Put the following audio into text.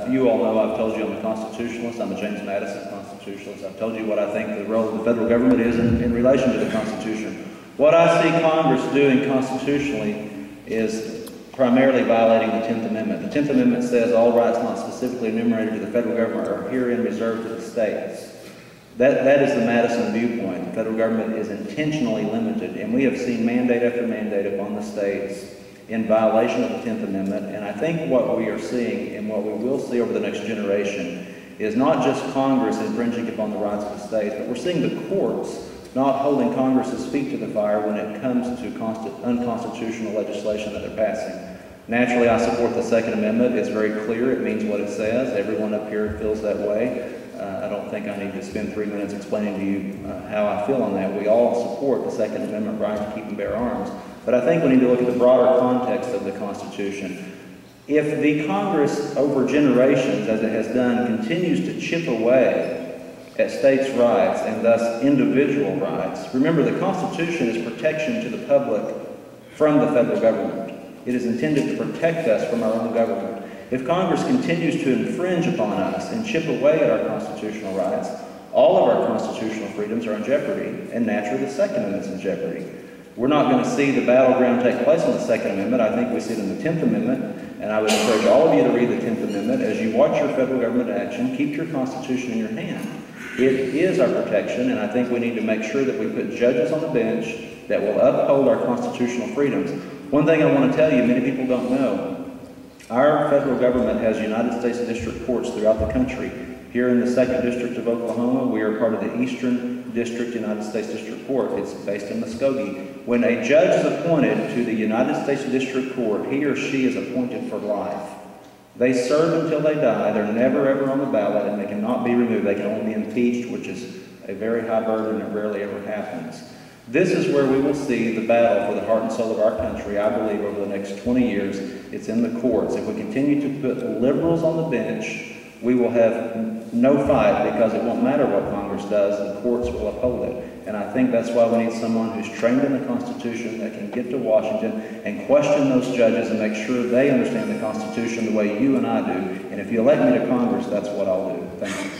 You all know I've told you I'm a constitutionalist. I'm a James Madison constitutionalist. I've told you what I think the role of the federal government is in relation to the Constitution. What I see Congress doing constitutionally is primarily violating the 10th Amendment. The 10th Amendment says all rights not specifically enumerated to the federal government are herein reserved to the states. That is the Madison viewpoint. The federal government is intentionally limited, and we have seen mandate after mandate upon the states in violation of the 10th Amendment. And I think what we are seeing and what we will see over the next generation is not just Congress infringing upon the rights of the states, but we're seeing the courts not holding Congress's feet to the fire when it comes to unconstitutional legislation that they're passing. Naturally, I support the Second Amendment. It's very clear. It means what it says. Everyone up here feels that way. I don't think I need to spend 3 minutes explaining to you how I feel on that. We all support the Second Amendment right to keep and bear arms. But I think we need to look at the broader context of the Constitution. If the Congress, over generations, as it has done, continues to chip away at states' rights and thus individual rights, remember the Constitution is protection to the public from the federal government. It is intended to protect us from our own government. If Congress continues to infringe upon us and chip away at our constitutional rights, all of our constitutional freedoms are in jeopardy, and naturally the Second Amendment is in jeopardy. We're not going to see the battleground take place on the Second Amendment. I think we see it in the 10th Amendment, and I would encourage all of you to read the 10th Amendment. As you watch your federal government action, keep your Constitution in your hand. It is our protection, and I think we need to make sure that we put judges on the bench that will uphold our constitutional freedoms. One thing I want to tell you, many people don't know, our federal government has United States district courts throughout the country. Here in the 2nd District of Oklahoma, we are part of the Eastern District United States District Court. It's based in Muskogee. When a judge is appointed to the United States District Court, he or she is appointed for life. They serve until they die. They're never ever on the ballot, and they cannot be removed. They can only be impeached, which is a very high burden and it rarely ever happens. This is where we will see the battle for the heart and soul of our country, I believe, over the next 20 years. It's in the courts. If we continue to put liberals on the bench, we will have no fight because it won't matter what Congress does, the courts will uphold it. And I think that's why we need someone who's trained in the Constitution that can get to Washington and question those judges and make sure they understand the Constitution the way you and I do. And if you elect me to Congress, that's what I'll do. Thank you.